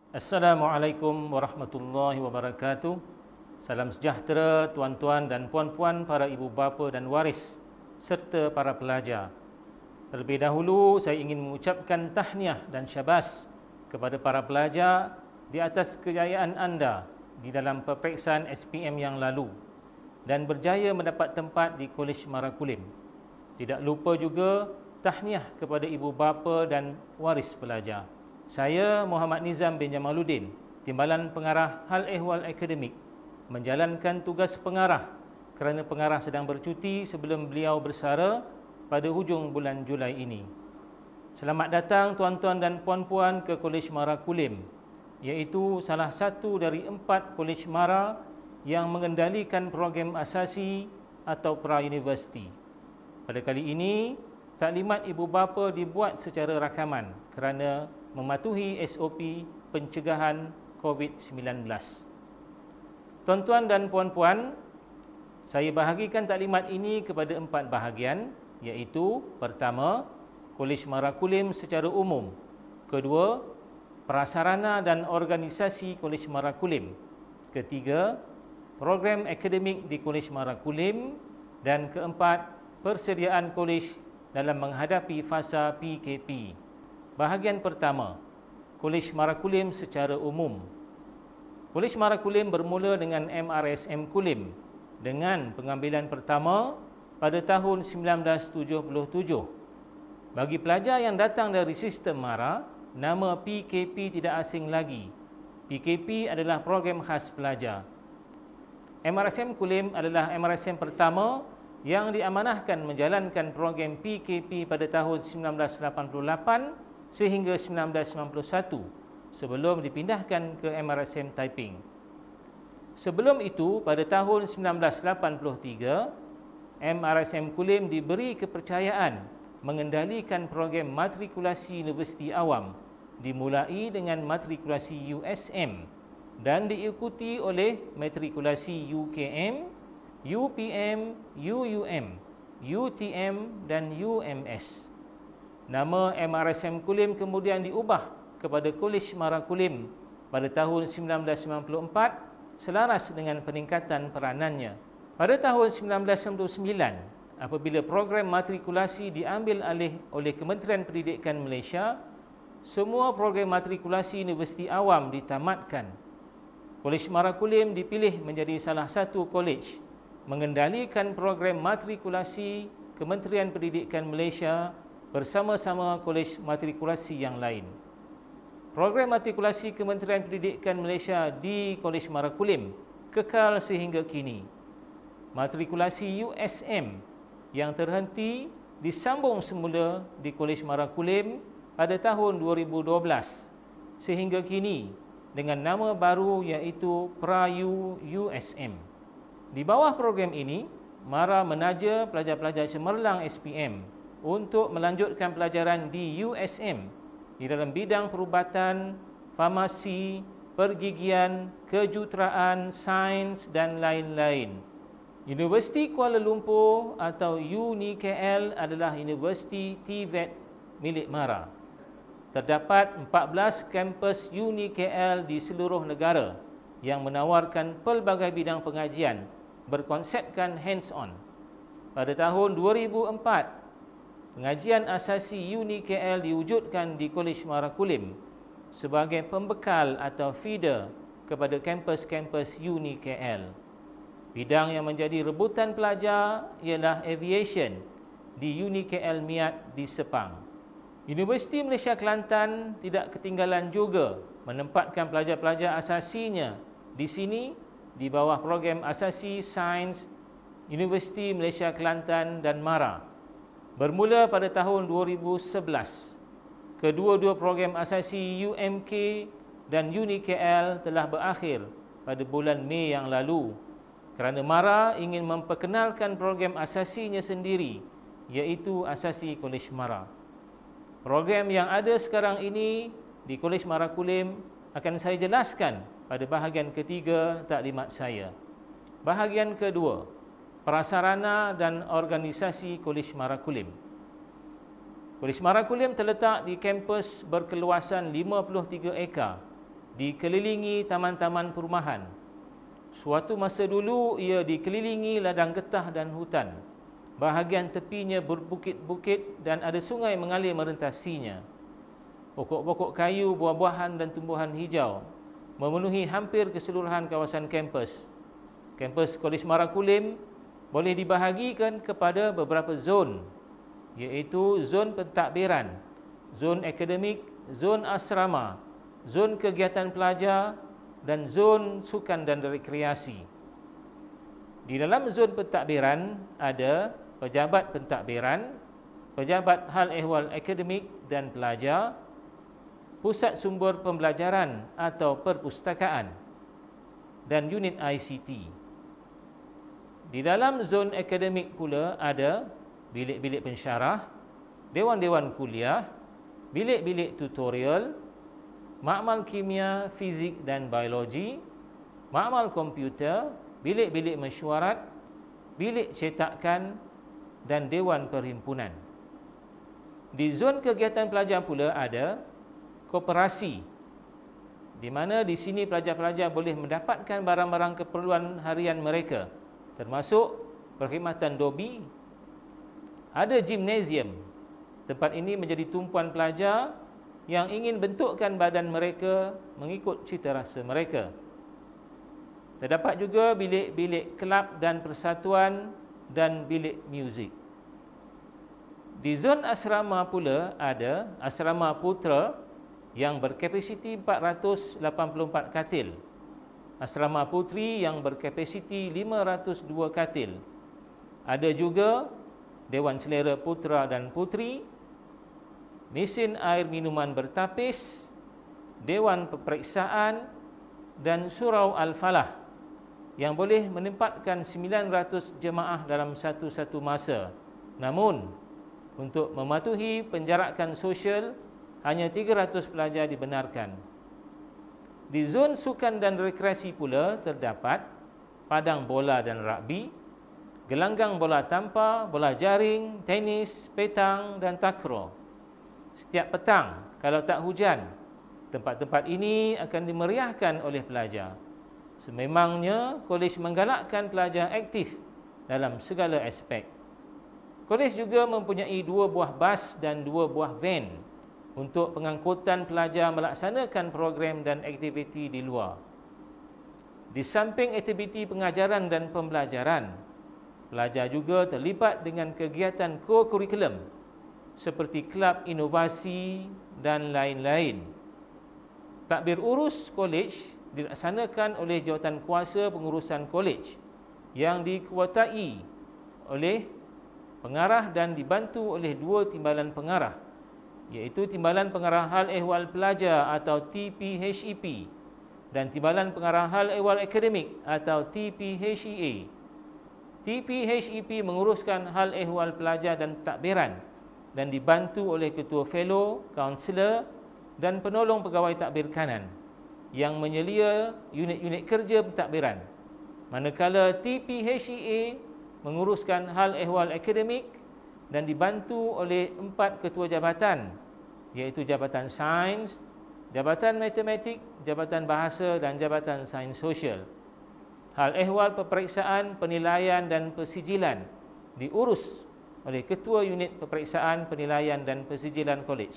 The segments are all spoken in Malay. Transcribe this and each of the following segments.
Assalamualaikum warahmatullahi wabarakatuh. Salam sejahtera tuan-tuan dan puan-puan, para ibu bapa dan waris serta para pelajar. Terlebih dahulu saya ingin mengucapkan tahniah dan syabas kepada para pelajar di atas kejayaan anda di dalam peperiksaan SPM yang lalu dan berjaya mendapat tempat di Kolej Marakulim. Tidak lupa juga tahniah kepada ibu bapa dan waris pelajar. Saya Muhammad Nizam bin Jamaluddin, Timbalan Pengarah Hal Ehwal Akademik, menjalankan tugas pengarah kerana pengarah sedang bercuti sebelum beliau bersara pada hujung bulan Julai ini. Selamat datang tuan-tuan dan puan-puan ke Kolej Marakulim, iaitu salah satu dari 4 kolej Mara yang mengendalikan program asasi atau pra-universiti. Pada kali ini, taklimat ibu bapa dibuat secara rakaman kerana mematuhi SOP pencegahan COVID-19. Tuan-tuan dan puan-puan, saya bahagikan taklimat ini kepada 4 bahagian, iaitu pertama, Kolej Marakulim secara umum. Kedua, prasarana dan organisasi Kolej Marakulim. Ketiga, program akademik di Kolej Marakulim. Dan keempat, persediaan kolej dalam menghadapi fasa PKP. Bahagian pertama, Kolej Marakulim secara umum. Kolej Marakulim bermula dengan MRSM Kulim dengan pengambilan pertama pada tahun 1977. Bagi pelajar yang datang dari sistem Mara, nama PKP tidak asing lagi. PKP adalah program khas pelajar. MRSM Kulim adalah MRSM pertama yang diamanahkan menjalankan program PKP pada tahun 1988 sehingga 1991 sebelum dipindahkan ke MRSM Taiping. Sebelum itu, pada tahun 1983, MRSM Kulim diberi kepercayaan mengendalikan program matrikulasi universiti awam dimulai dengan matrikulasi USM dan diikuti oleh matrikulasi UKM, UPM, UUM, UTM dan UMS. Nama MRSM Kulim kemudian diubah kepada Kolej Marakulim pada tahun 1994 selaras dengan peningkatan peranannya. Pada tahun 1999, apabila program matrikulasi diambil alih oleh Kementerian Pendidikan Malaysia, semua program matrikulasi universiti awam ditamatkan. Kolej Marakulim dipilih menjadi salah satu kolej mengendalikan program matrikulasi Kementerian Pendidikan Malaysia bersama-sama kolej matrikulasi yang lain. Program matrikulasi Kementerian Pendidikan Malaysia di Kolej Marakulim kekal sehingga kini. Matrikulasi USM yang terhenti disambung semula di Kolej Marakulim pada tahun 2012 sehingga kini dengan nama baru iaitu Pra-U USM. Di bawah program ini, Mara menaja pelajar-pelajar cemerlang SPM untuk melanjutkan pelajaran di USM di dalam bidang perubatan, farmasi, pergigian, kejuruteraan, sains dan lain-lain. Universiti Kuala Lumpur atau UNIKL adalah universiti TVET milik Mara. Terdapat 14 kampus UNIKL di seluruh negara yang menawarkan pelbagai bidang pengajian berkonsepkan hands-on. Pada tahun 2004, pengajian asasi UNIKL diwujudkan di Kolej Marakulim sebagai pembekal atau feeder kepada kampus-kampus UNIKL. Bidang yang menjadi rebutan pelajar ialah aviation di UNIKL Miat di Sepang. Universiti Malaysia Kelantan tidak ketinggalan juga menempatkan pelajar-pelajar asasinya di sini di bawah program asasi sains Universiti Malaysia Kelantan dan Mara. Bermula pada tahun 2011, kedua-dua program asasi UMK dan UNIKL telah berakhir pada bulan Mei yang lalu kerana Mara ingin memperkenalkan program asasinya sendiri, iaitu Asasi Kolej Mara. Program yang ada sekarang ini di Kolej Marakulim akan saya jelaskan pada bahagian ketiga taklimat saya. Bahagian kedua, prasarana dan organisasi Kolej Marakulim. Kolej Marakulim terletak di kampus berkeluasan 53 ekar dikelilingi taman-taman perumahan. Suatu masa dulu ia dikelilingi ladang getah dan hutan. Bahagian tepinya berbukit-bukit dan ada sungai mengalir merentasinya. Pokok-pokok kayu, buah-buahan dan tumbuhan hijau memenuhi hampir keseluruhan kawasan kampus. Kampus Kolej Marakulim boleh dibahagikan kepada beberapa zon, iaitu zon pentadbiran, zon akademik, zon asrama, zon kegiatan pelajar dan zon sukan dan rekreasi. Di dalam zon pentadbiran ada pejabat pentadbiran, pejabat hal ehwal akademik dan pelajar, pusat sumber pembelajaran atau perpustakaan, dan unit ICT. Di dalam zon akademik pula ada bilik-bilik pensyarah, dewan-dewan kuliah, bilik-bilik tutorial, makmal kimia, fizik dan biologi, makmal komputer, bilik-bilik mesyuarat, bilik cetakan dan dewan perhimpunan. Di zon kegiatan pelajar pula ada koperasi, di mana di sini pelajar-pelajar boleh mendapatkan barang-barang keperluan harian mereka, termasuk perkhidmatan dobi. Ada gimnasium. Tempat ini menjadi tumpuan pelajar yang ingin bentukkan badan mereka mengikut cita rasa mereka. Terdapat juga bilik-bilik kelab dan persatuan dan bilik muzik. Di zon asrama pula ada asrama putera yang berkapasiti 484 katil, asrama puteri yang berkapasiti 502 katil. Ada juga dewan selera putera dan puteri, mesin air minuman bertapis, dewan peperiksaan dan surau Al-Falah yang boleh menempatkan 900 jemaah dalam satu-satu masa. Namun, untuk mematuhi penjarakan sosial, hanya 300 pelajar dibenarkan. Di zon sukan dan rekreasi pula terdapat padang bola dan rugby, gelanggang bola tampar, bola jaring, tenis, petang dan takraw. Setiap petang, kalau tak hujan, tempat-tempat ini akan dimeriahkan oleh pelajar. Sememangnya, kolej menggalakkan pelajar aktif dalam segala aspek. Kolej juga mempunyai 2 buah bas dan 2 buah van untuk pengangkutan pelajar melaksanakan program dan aktiviti di luar. Di samping aktiviti pengajaran dan pembelajaran, pelajar juga terlibat dengan kegiatan co-curriculum seperti kelab inovasi dan lain-lain. Tadbir urus kolej dilaksanakan oleh jawatan kuasa pengurusan kolej yang dikuatai oleh pengarah dan dibantu oleh 2 timbalan pengarah, iaitu Timbalan Pengarah Hal Ehwal Pelajar atau TPHEP dan Timbalan Pengarah Hal Ehwal Akademik atau TPHEA. TPHEP menguruskan hal ehwal pelajar dan pentadbiran dan dibantu oleh ketua fellow, kaunselor dan penolong pegawai tadbir kanan yang menyelia unit-unit kerja pentadbiran. Manakala TPHEA menguruskan hal ehwal akademik dan dibantu oleh 4 ketua jabatan, iaitu Jabatan Sains, Jabatan Matematik, Jabatan Bahasa dan Jabatan Sains Sosial. Hal ehwal peperiksaan, penilaian dan persijilan diurus oleh Ketua Unit Peperiksaan, Penilaian dan Persijilan Kolej.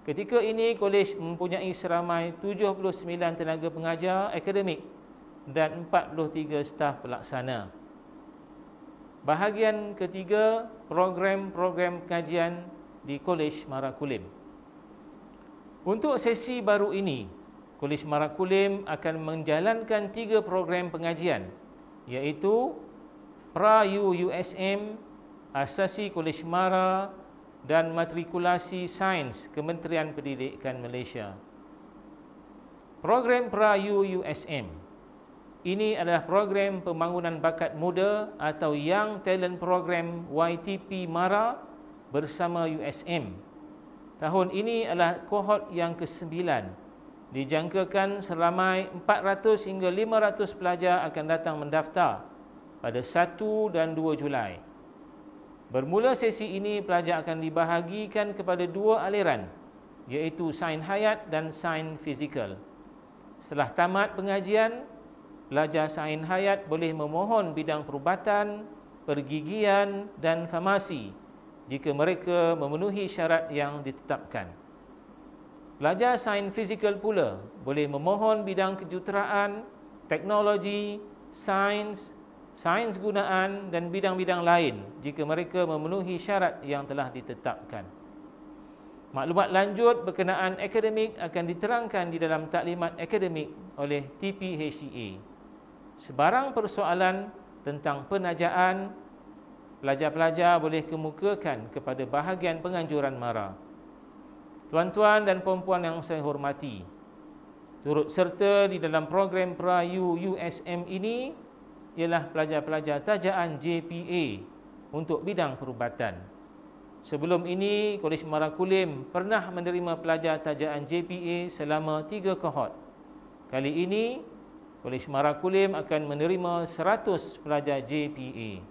Ketika ini, kolej mempunyai seramai 79 tenaga pengajar akademik dan 43 staf pelaksana. Bahagian ketiga, program-program kajian di Kolej Marakulim. Untuk sesi baru ini, Kolej Marakulim akan menjalankan 3 program pengajian, iaitu Pra-UUSM, Asasi Kolej Mara dan Matrikulasi Sains Kementerian Pendidikan Malaysia. Program Pra-UUSM ini adalah program pembangunan bakat muda atau Young Talent Program YTP Mara bersama USM. Tahun ini adalah kohort yang ke-9. Dijangkakan seramai 400 hingga 500 pelajar akan datang mendaftar pada 1 dan 2 Julai. Bermula sesi ini, pelajar akan dibahagikan kepada 2 aliran, iaitu sains hayat dan sains fizikal. Setelah tamat pengajian, pelajar sains hayat boleh memohon bidang perubatan, pergigian dan farmasi jika mereka memenuhi syarat yang ditetapkan. Pelajar sains fizikal pula boleh memohon bidang kejuruteraan, teknologi, sains, sains gunaan dan bidang-bidang lain jika mereka memenuhi syarat yang telah ditetapkan. Maklumat lanjut berkenaan akademik akan diterangkan di dalam taklimat akademik oleh TPHEA. Sebarang persoalan tentang penajaan, pelajar-pelajar boleh kemukakan kepada bahagian penganjuran MARA. Tuan-tuan dan puan-puan yang saya hormati, turut serta di dalam program Perayu USM ini ialah pelajar-pelajar tajaan JPA untuk bidang perubatan. Sebelum ini, Kolej MARA Kulim pernah menerima pelajar tajaan JPA selama 3 kohort. Kali ini, Kolej MARA Kulim akan menerima 100 pelajar JPA.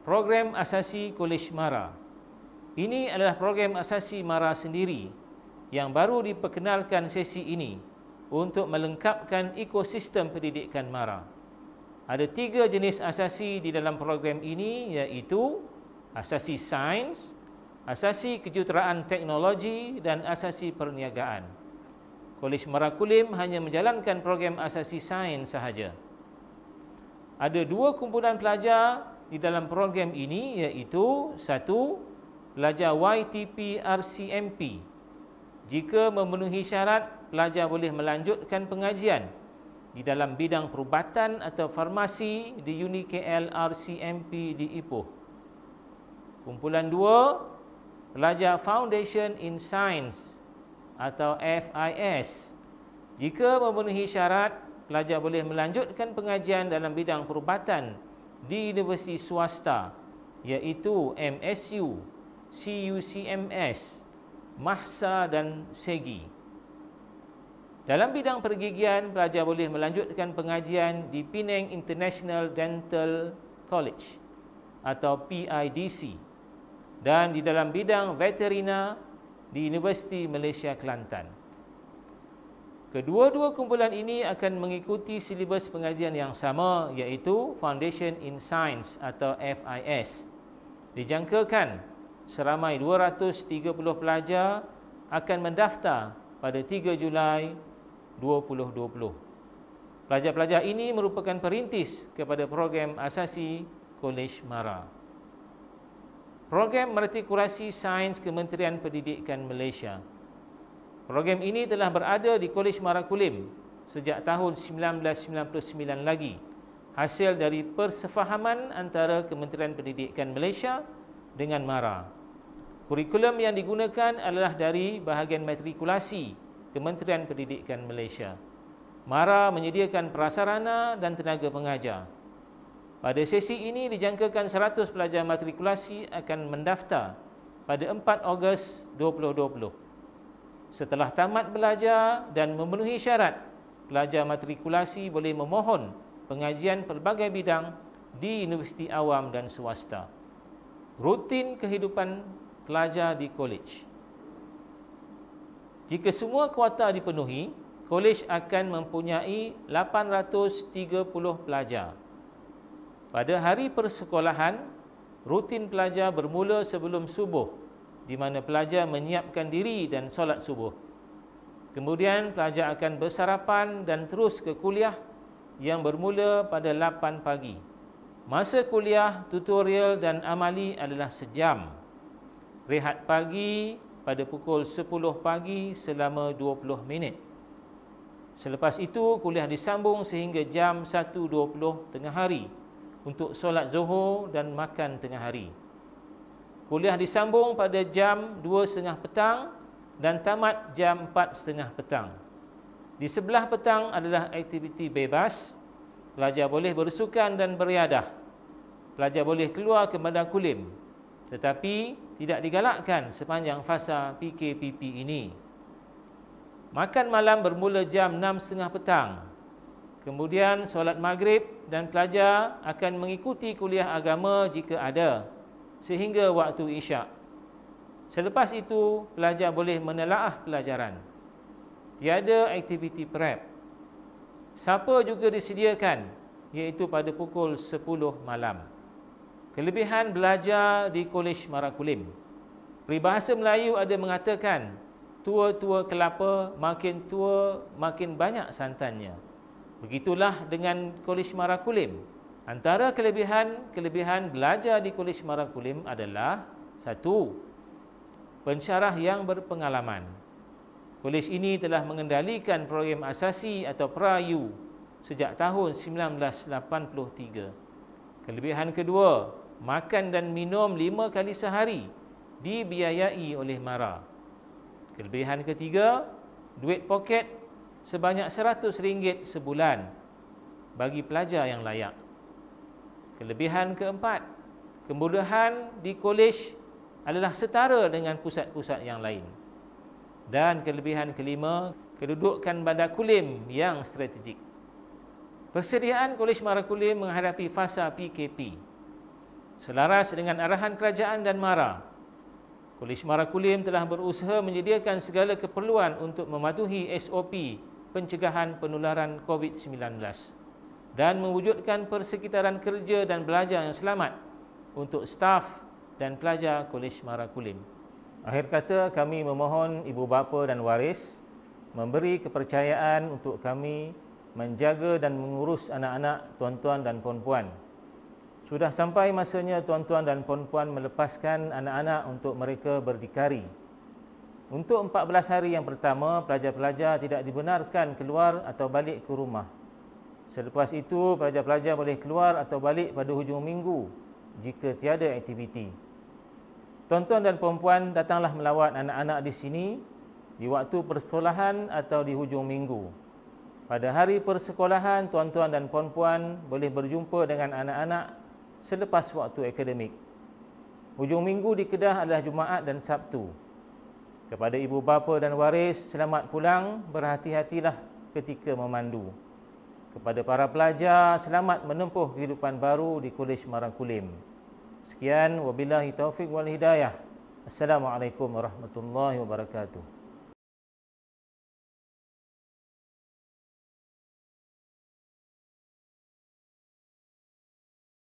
Program asasi Kolej MARA. Ini adalah program asasi MARA sendiri yang baru diperkenalkan sesi ini untuk melengkapkan ekosistem pendidikan MARA. Ada 3 jenis asasi di dalam program ini, iaitu asasi sains, asasi kejuruteraan teknologi dan asasi perniagaan. Kolej MARA Kulim hanya menjalankan program asasi sains sahaja. Ada 2 kumpulan pelajar di dalam program ini, iaitu 1. Pelajar YTP RCMP. Jika memenuhi syarat, pelajar boleh melanjutkan pengajian di dalam bidang perubatan atau farmasi di UniKL RCMP di Ipoh. Kumpulan 2, pelajar Foundation in Science atau FIS. Jika memenuhi syarat, pelajar boleh melanjutkan pengajian dalam bidang perubatan di universiti swasta, iaitu MSU, CUCMS, MAHSA dan SEGI. Dalam bidang pergigian, pelajar boleh melanjutkan pengajian di Penang International Dental College atau PIDC, dan di dalam bidang veterina di Universiti Malaysia Kelantan. Kedua-dua kumpulan ini akan mengikuti silibus pengajian yang sama, iaitu Foundation in Science atau FIS. Dijangkakan seramai 230 pelajar akan mendaftar pada 3 Julai 2020. Pelajar-pelajar ini merupakan perintis kepada program asasi Kolej MARA. Program Matrikulasi Sains Kementerian Pendidikan Malaysia. Program ini telah berada di Kolej MARA Kulim sejak tahun 1999 lagi, hasil dari persefahaman antara Kementerian Pendidikan Malaysia dengan MARA. Kurikulum yang digunakan adalah dari bahagian matrikulasi Kementerian Pendidikan Malaysia. MARA menyediakan prasarana dan tenaga pengajar. Pada sesi ini dijangkakan 100 pelajar matrikulasi akan mendaftar pada 4 Ogos 2020. Setelah tamat belajar dan memenuhi syarat, pelajar matrikulasi boleh memohon pengajian pelbagai bidang di universiti awam dan swasta. Rutin kehidupan pelajar di kolej. Jika semua kuota dipenuhi, kolej akan mempunyai 830 pelajar. Pada hari persekolahan, rutin pelajar bermula sebelum subuh, di mana pelajar menyiapkan diri dan solat subuh. Kemudian pelajar akan bersarapan dan terus ke kuliah yang bermula pada 8 pagi. Masa kuliah, tutorial dan amali adalah sejam. Rehat pagi pada pukul 10 pagi selama 20 minit. Selepas itu, kuliah disambung sehingga jam 1.20 tengah hari untuk solat zuhur dan makan tengah hari. Kuliah disambung pada jam 2.30 petang dan tamat jam 4.30 petang. Di sebelah petang adalah aktiviti bebas. Pelajar boleh bersukan dan beriadah. Pelajar boleh keluar ke Bandar Kulim, tetapi tidak digalakkan sepanjang fasa PKPP ini. Makan malam bermula jam 6.30 petang. Kemudian solat maghrib dan pelajar akan mengikuti kuliah agama jika ada sehingga waktu isyak. Selepas itu, pelajar boleh menelaah pelajaran. Tiada aktiviti prep. Sapa juga disediakan, iaitu pada pukul 10 malam. Kelebihan belajar di Kolej Marakulim. Peribahasa Melayu ada mengatakan, tua-tua kelapa, makin tua makin banyak santannya. Begitulah dengan Kolej Marakulim. Antara kelebihan belajar di Kolej Marakulim adalah: 1. Pensyarah yang berpengalaman. Kolej ini telah mengendalikan program asasi atau PRAYU sejak tahun 1983. Kelebihan kedua, makan dan minum 5 kali sehari dibiayai oleh MARA. Kelebihan ketiga, duit poket sebanyak RM100 sebulan bagi pelajar yang layak. Kelebihan keempat, kemudahan di kolej adalah setara dengan pusat-pusat yang lain. Dan kelebihan kelima, kedudukan Bandar Kulim yang strategik. Persediaan Kolej Marakulim menghadapi fasa PKP. Selaras dengan arahan kerajaan dan MARA, Kolej Marakulim telah berusaha menyediakan segala keperluan untuk mematuhi SOP pencegahan penularan COVID-19 dan mewujudkan persekitaran kerja dan belajar yang selamat untuk staf dan pelajar Kolej Marakulim. Akhir kata, kami memohon ibu bapa dan waris memberi kepercayaan untuk kami menjaga dan mengurus anak-anak tuan-tuan dan puan-puan. Sudah sampai masanya tuan-tuan dan puan-puan melepaskan anak-anak untuk mereka berdikari. Untuk 14 hari yang pertama, pelajar-pelajar tidak dibenarkan keluar atau balik ke rumah. Selepas itu, pelajar-pelajar boleh keluar atau balik pada hujung minggu jika tiada aktiviti. Tuan-tuan dan puan-puan, datanglah melawat anak-anak di sini di waktu persekolahan atau di hujung minggu. Pada hari persekolahan, tuan-tuan dan puan-puan boleh berjumpa dengan anak-anak selepas waktu akademik. Hujung minggu di Kedah adalah Jumaat dan Sabtu. Kepada ibu bapa dan waris, selamat pulang, berhati-hatilah ketika memandu. Kepada para pelajar, selamat menempuh kehidupan baru di Kolej Marakulim. Sekian, wabillahi taufiq wal hidayah. Assalamualaikum warahmatullahi wabarakatuh.